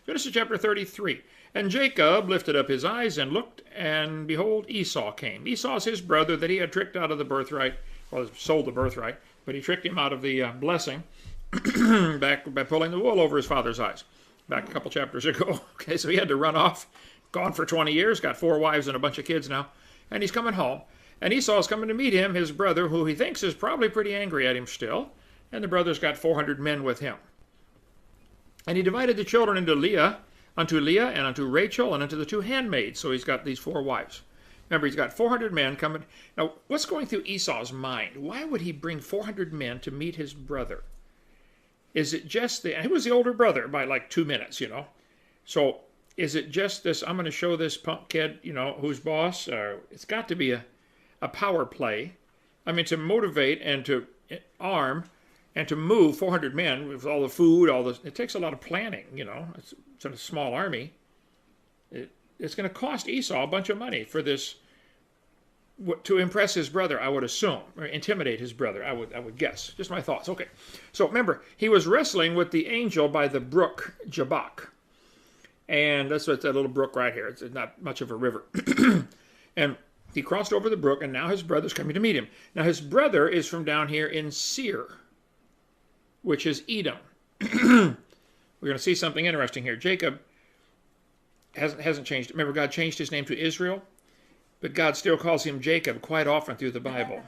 Genesis chapter 33. And Jacob lifted up his eyes and looked, and behold, Esau came. Esau's his brother that he had tricked out of the birthright, well, sold the birthright, but he tricked him out of the blessing back by pulling the wool over his father's eyes, back a couple chapters ago. Okay, so he had to run off, gone for 20 years, got 4 wives and a bunch of kids now, and he's coming home. And Esau's coming to meet him, his brother, who he thinks is probably pretty angry at him still, and the brother's got 400 men with him. And he divided the children into unto Leah and unto Rachel and unto the 2 handmaids. So he's got these 4 wives. Remember, he's got 400 men coming. Now, what's going through Esau's mind? Why would he bring 400 men to meet his brother? Is it just he was the older brother by like 2 minutes, So is it just this, I'm going to show this punk kid, who's boss? It's got to be a power play. I mean, to motivate and to arm and to move 400 men with all the food, it takes a lot of planning, It's a small army. It's going to cost Esau a bunch of money for this, to impress his brother, I would assume, or intimidate his brother, I would guess. Just my thoughts. Okay. So remember, he was wrestling with the angel by the brook Jabbok. And that's that little brook right here. It's not much of a river. And he crossed over the brook, and now his brother's coming to meet him. Now his brother is from down here in Seir, which is Edom. We're going to see something interesting here. Jacob hasn't changed. Remember, God changed his name to Israel, but God still calls him Jacob quite often through the Bible.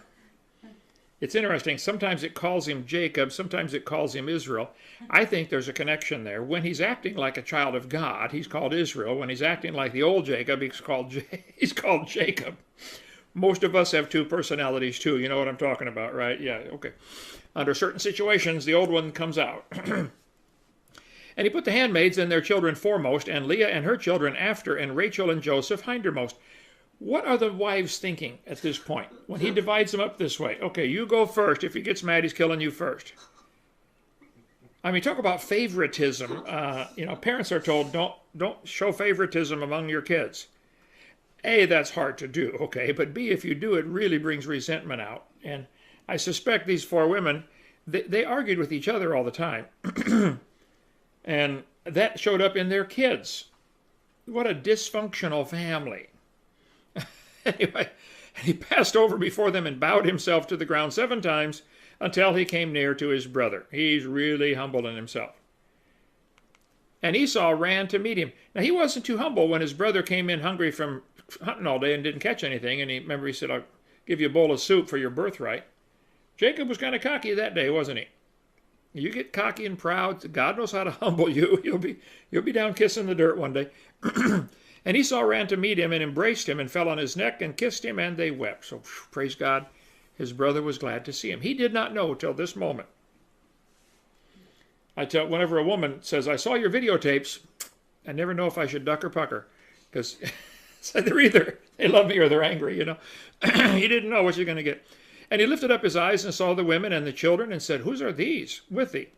It's interesting. Sometimes it calls him Jacob. Sometimes it calls him Israel. I think there's a connection there. When he's acting like a child of God, he's called Israel. When he's acting like the old Jacob, he's called Jacob. Most of us have 2 personalities too. You know what I'm talking about, right? Yeah, okay. Under certain situations, the old one comes out. And he put the handmaids and their children foremost, and Leah and her children after, and Rachel and Joseph hindermost. What are the wives thinking at this point when he divides them up this way? Okay, you go first. If he gets mad, he's killing you first. I mean, talk about favoritism. Parents are told don't show favoritism among your kids. A, that's hard to do, okay, but B, if you do, it really brings resentment out. And I suspect these 4 women, they argued with each other all the time. And that showed up in their kids. What a dysfunctional family. Anyway, he passed over before them and bowed himself to the ground 7 times until he came near to his brother. He's really humble in himself. And Esau ran to meet him. Now, he wasn't too humble when his brother came in hungry from hunting all day and didn't catch anything. And he said, I'll give you a bowl of soup for your birthright. Jacob was kind of cocky that day, wasn't he? You get cocky and proud, God knows how to humble you. You'll be down kissing the dirt one day. And Esau ran to meet him and embraced him and fell on his neck and kissed him, and they wept. So, praise God, his brother was glad to see him. He did not know till this moment. Whenever a woman says, I saw your videotapes, I never know if I should duck or pucker. Because they're they love me or they're angry, He didn't know what you're going to get. And he lifted up his eyes and saw the women and the children and said, Whose are these with thee?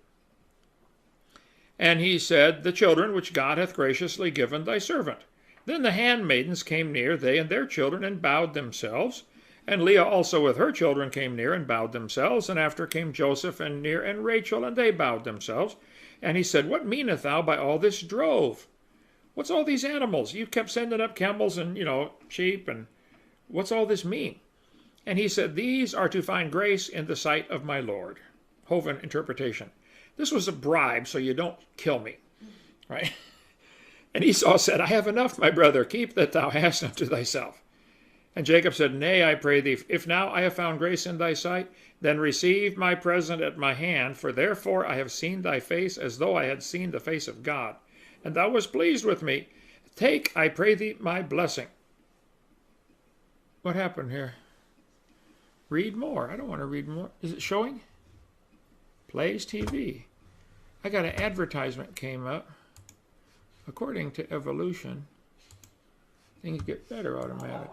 And he said, The children which God hath graciously given thy servant. Then the handmaidens came near, they and their children, and bowed themselves. And Leah also with her children came near and bowed themselves. And after came Joseph and near, and Rachel, and they bowed themselves. And he said, What meaneth thou by all this drove? What's all these animals? You kept sending up camels and, sheep, and what's all this mean? And he said, These are to find grace in the sight of my Lord. Hovind interpretation. This was a bribe, so you don't kill me. Right? And Esau said, I have enough, my brother. Keep that thou hast unto thyself. And Jacob said, Nay, I pray thee, if now I have found grace in thy sight, then receive my present at my hand, for therefore I have seen thy face as though I had seen the face of God. And thou wast pleased with me. Take, I pray thee, my blessing. What happened here? Read more. I don't want to read more. Is it showing? Plays TV. I got an advertisement came up. According to evolution, things get better automatic.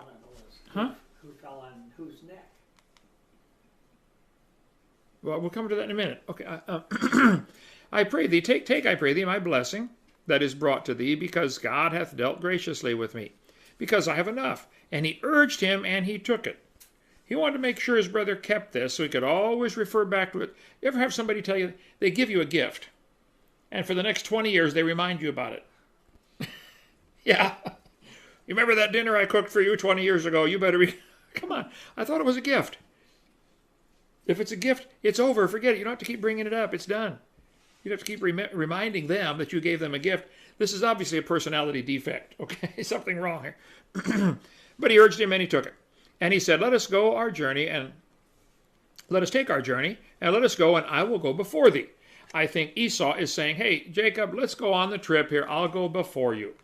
Huh? Who fell on whose neck? Well, we'll come to that in a minute. Okay. I pray thee, take, I pray thee, my blessing that is brought to thee, because God hath dealt graciously with me, because I have enough. And he urged him, and he took it. He wanted to make sure his brother kept this, so he could always refer back to it. You ever have somebody tell you, they give you a gift, and for the next 20 years, they remind you about it. Yeah. You remember that dinner I cooked for you 20 years ago? You better be... Come on. I thought it was a gift. If it's a gift, it's over. Forget it. You don't have to keep bringing it up. It's done. You don't have to keep reminding them that you gave them a gift. This is obviously a personality defect. Okay, something wrong here. But he urged him and he took it. And he said, let us go our journey and let us take our journey and let us go and I will go before thee. I think Esau is saying, hey, Jacob, let's go on the trip here. I'll go before you.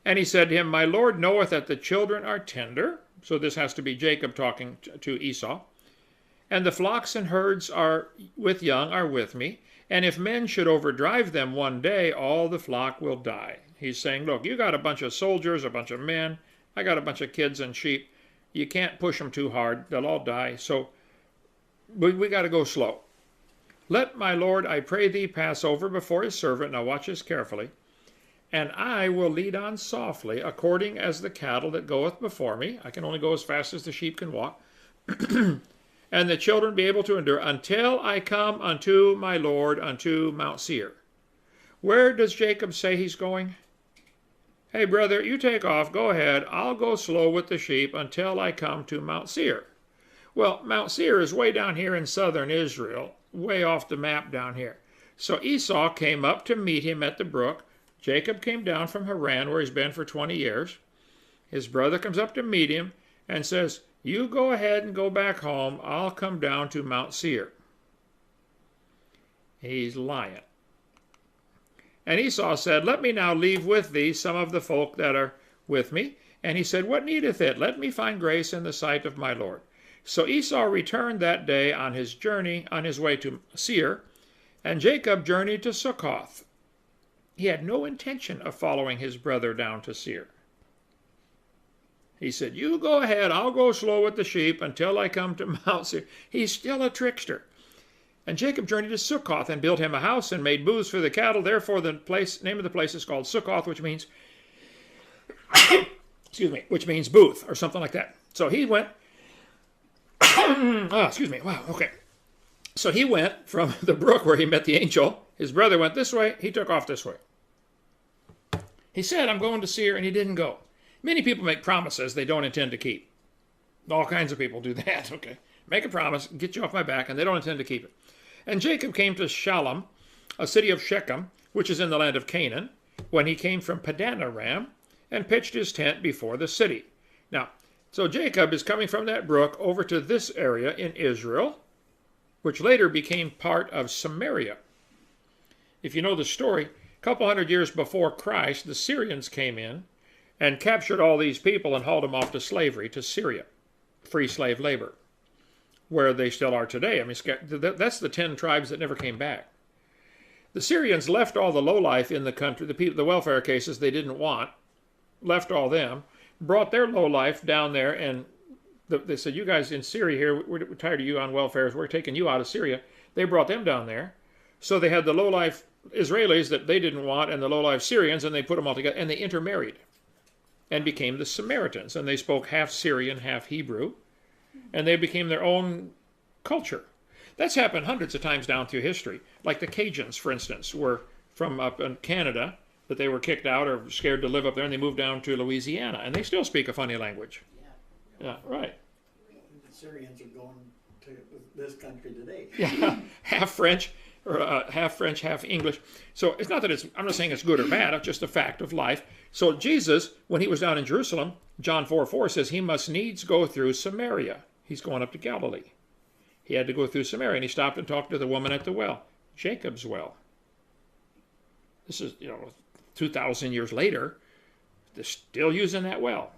And he said to him, my Lord knoweth that the children are tender. So this has to be Jacob talking to Esau. And the flocks and herds are with young are with me. And if men should overdrive them one day, all the flock will die. He's saying, look, you got a bunch of soldiers, a bunch of men. I got a bunch of kids and sheep. You can't push them too hard. They'll all die. So we got to go slow. Let my Lord, I pray thee, pass over before his servant. Now watch this carefully. And I will lead on softly, according as the cattle that goeth before me. I can only go as fast as the sheep can walk. And the children be able to endure until I come unto my Lord, unto Mount Seir. Where does Jacob say he's going? Hey, brother, you take off. Go ahead. I'll go slow with the sheep until I come to Mount Seir. Well, Mount Seir is way down here in southern Israel, way off the map down here. So Esau came up to meet him at the brook. Jacob came down from Haran, where he's been for 20 years. His brother comes up to meet him and says, you go ahead and go back home. I'll come down to Mount Seir. He's lying. And Esau said, let me now leave with thee some of the folk that are with me. And he said, what needeth it? Let me find grace in the sight of my Lord. So Esau returned that day on his journey, on his way to Seir, and Jacob journeyed to Succoth. He had no intention of following his brother down to Seir. He said, you go ahead, I'll go slow with the sheep until I come to Mount Seir. He's still a trickster. And Jacob journeyed to Succoth and built him a house and made booths for the cattle. Therefore the name of the place is called Succoth, which means, which means booth or something like that. So he went, wow, okay. So he went from the brook where he met the angel. His brother went this way, he took off this way. He said, I'm going to Seir, and he didn't go. Many people make promises they don't intend to keep. All kinds of people do that, okay. Make a promise, get you off my back, and they don't intend to keep it. And Jacob came to Shalom, a city of Shechem, which is in the land of Canaan, when he came from Padan-aram, and pitched his tent before the city. Now, so Jacob is coming from that brook over to this area in Israel, which later became part of Samaria. If you know the story, a couple hundred years before Christ, the Syrians came in and captured all these people and hauled them off to slavery to Syria, free slave labor, where they still are today. I mean, that's the 10 tribes that never came back. The Syrians left all the lowlife in the country, the welfare cases they didn't want, left all them, brought their lowlife down there, and they said, you guys in Syria here, we're tired of you on welfare, we're taking you out of Syria. They brought them down there. So they had the lowlife Israelis that they didn't want and the lowlife Syrians, and they put them all together, and they intermarried and became the Samaritans, and they spoke half Syrian, half Hebrew, and they became their own culture. That's happened hundreds of times down through history. Like the Cajuns, for instance, were from up in Canada, but they were kicked out or scared to live up there, and they moved down to Louisiana, and they still speak a funny language. Yeah, right. The Syrians are going to this country today. Yeah, half French, half English. So it's not that I'm not saying it's good or bad, it's just a fact of life. So Jesus, when he was down in Jerusalem, John 4:4 says he must needs go through Samaria. He's going up to Galilee. He had to go through Samaria, and he stopped and talked to the woman at the well, Jacob's well. This is, 2,000 years later, they're still using that well.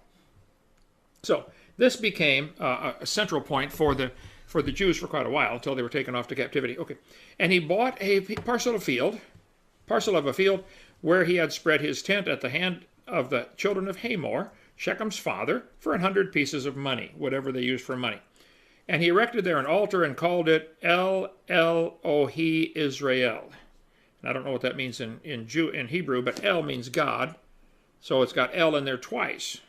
So this became a central point for the Jews for quite a while, until they were taken off to captivity. Okay, and he bought a parcel of a field where he had spread his tent at the hand of the children of Hamor, Shechem's father, for 100 pieces of money, whatever they used for money. And he erected there an altar and called it El Elohe Israel. And I don't know what that means in Hebrew, but El means God, so it's got El in there twice,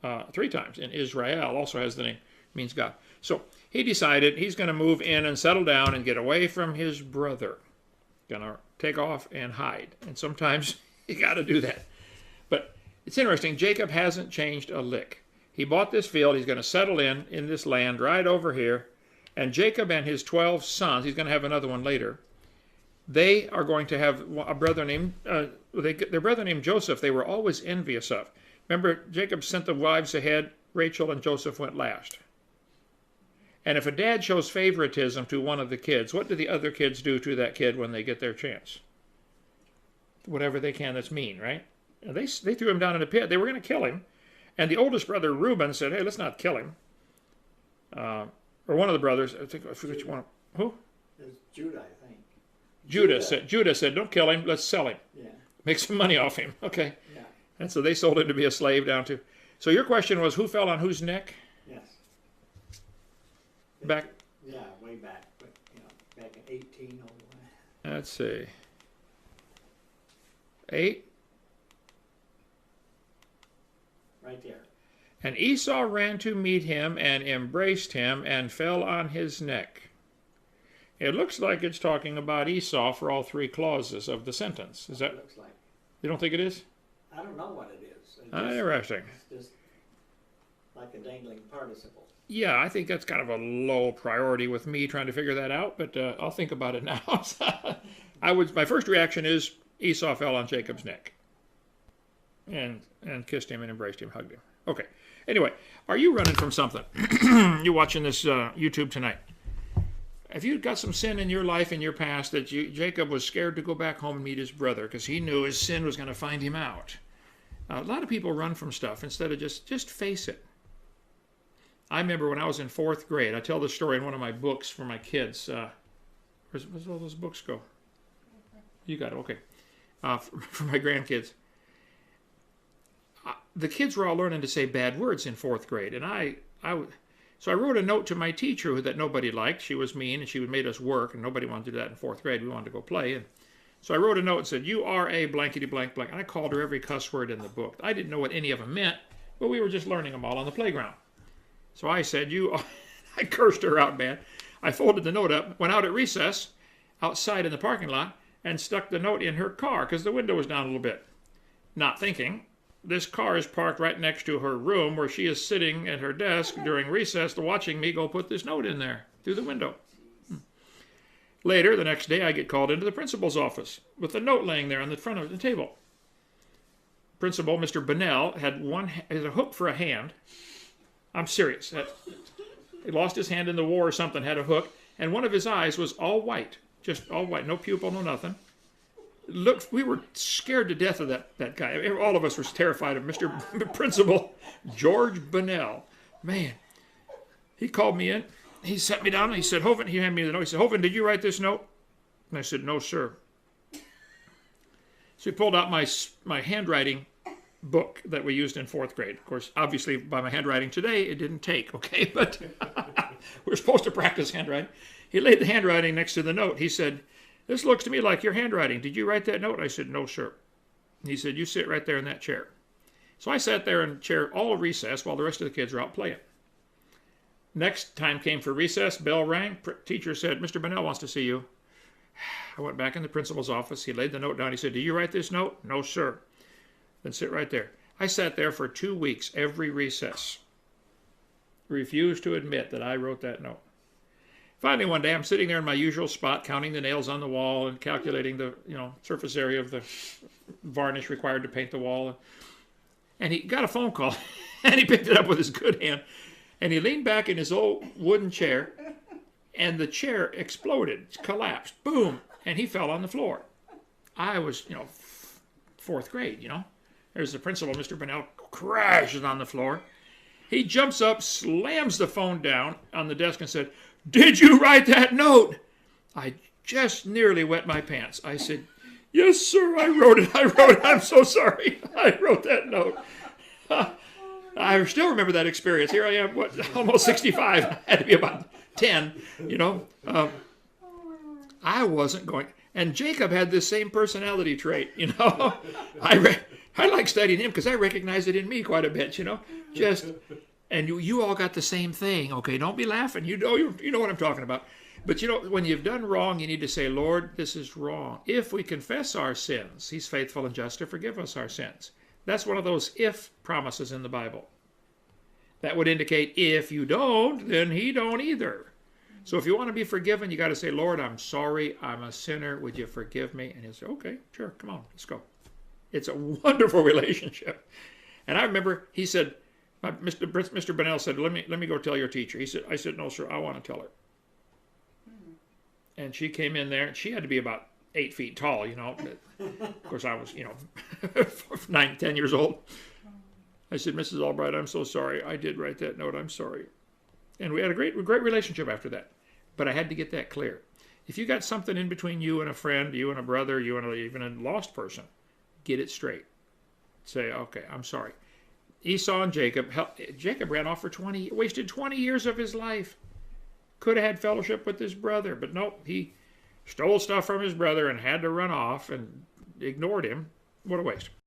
3 times. And Israel also has the name, means God. So he decided he's going to move in and settle down and get away from his brother. Going to take off and hide. And sometimes you got to do that. But It's interesting. Jacob hasn't changed a lick. He bought this field. He's going to settle in this land right over here. And Jacob and his 12 sons, he's going to have another one later, they are going to have a brother named, their brother named Joseph, they were always envious of. Remember, Jacob sent the wives ahead, Rachel and Joseph went last. And if a dad shows favoritism to one of the kids, what do the other kids do to that kid when they get their chance? Whatever they can that's mean, right? And they threw him down in a pit. They were going to kill him. And the oldest brother, Reuben, said, hey, let's not kill him. Or one of the brothers, I forget which one. Who? It was Judah, I think. Judah said, don't kill him, let's sell him. Yeah. Make some money off him. Okay. Yeah. And so they sold him to be a slave down to. So your question was, who fell on whose neck? Yes. Back. Yeah, way back, but back in 1801. Let's see. 8. Right there. And Esau ran to meet him and embraced him and fell on his neck. It looks like it's talking about Esau for all 3 clauses of the sentence. Is that? It looks like. You don't think it is? I don't know what it is. Interesting. It's just like a dangling participle. Yeah, I think that's kind of a low priority with me trying to figure that out, but I'll think about it now. My first reaction is Esau fell on Jacob's neck and kissed him and embraced him, hugged him. Okay. Anyway, are you running from something? You watching this YouTube tonight? Have you got some sin in your life, in your past, that Jacob was scared to go back home and meet his brother because he knew his sin was going to find him out? A lot of people run from stuff instead of just face it. I remember when I was in 4th grade, I tell this story in one of my books for my kids. Where's all those books go? You got it, okay. For my grandkids. The kids were all learning to say bad words in 4th grade, and so I wrote a note to my teacher that nobody liked. She was mean, and she made us work, and nobody wanted to do that in 4th grade. We wanted to go play, and so I wrote a note and said, you are a blankety blank blank, and I called her every cuss word in the book. I didn't know what any of them meant, but we were just learning them all on the playground. So I said, I cursed her out bad. I folded the note up, went out at recess, outside in the parking lot, and stuck the note in her car, because the window was down a little bit. Not thinking, this car is parked right next to her room where she is sitting at her desk during recess watching me go put this note in there through the window. Later, the next day, I get called into the principal's office with the note laying there on the front of the table. Principal, Mr. Bunnell, had a hook for a hand. I'm serious. He lost his hand in the war or something, had a hook, and one of his eyes was all white. Just all white, no pupil, no nothing. Look, we were scared to death of that guy. All of us were terrified of Mr. Principal George Bunnell. Man, he called me in. He sat me down and he said, Hovind, he handed me the note. He said, Hovind, did you write this note? And I said, no, sir. So he pulled out my handwriting book that we used in 4th grade. Of course, obviously, by my handwriting today, it didn't take, okay? But we're supposed to practice handwriting. He laid the handwriting next to the note. He said, this looks to me like your handwriting. Did you write that note? I said, no, sir. He said, you sit right there in that chair. So I sat there in the chair all of recess while the rest of the kids were out playing. Next time came for recess, bell rang. Teacher said, Mr. Bunnell wants to see you. I went back in the principal's office. He laid the note down. He said, do you write this note? No, sir. Then sit right there. I sat there for 2 weeks every recess. Refused to admit that I wrote that note. Finally, one day, I'm sitting there in my usual spot, counting the nails on the wall and calculating the surface area of the varnish required to paint the wall. And he got a phone call, and he picked it up with his good hand. And he leaned back in his old wooden chair, and the chair exploded, collapsed, boom, and he fell on the floor. I was, 4th grade, There's the principal, Mr. Bunnell, crashes on the floor. He jumps up, slams the phone down on the desk and said, did you write that note? I just nearly wet my pants. I said, yes, sir, I wrote it. I'm so sorry. I wrote that note. I still remember that experience. Here I am, almost 65. I had to be about 10, I wasn't going. And Jacob had this same personality trait, I like studying him because I recognize it in me quite a bit, And you all got the same thing, okay? Don't be laughing. You know what I'm talking about. But when you've done wrong, you need to say, Lord, this is wrong. If we confess our sins, He's faithful and just to forgive us our sins. That's one of those if promises in the Bible. That would indicate if you don't, then he don't either. So if you want to be forgiven, you got to say, Lord, I'm sorry. I'm a sinner. Would you forgive me? And he'll say, okay, sure, come on, let's go. It's a wonderful relationship. And I remember he said, Mr. Bennell said, let me go tell your teacher. I said, no, sir, I want to tell her. And she came in there, and she had to be about 8 feet tall, you know. Of course, I was, 9, 10 years old. I said, Mrs. Albright, I'm so sorry. I did write that note. I'm sorry. And we had a great relationship after that. But I had to get that clear. If you got something in between you and a friend, you and a brother, you and even a lost person, get it straight. Say, okay, I'm sorry. Esau and Jacob ran off for wasted 20 years of his life. Could have had fellowship with his brother, but nope, he stole stuff from his brother and had to run off and ignored him. What a waste.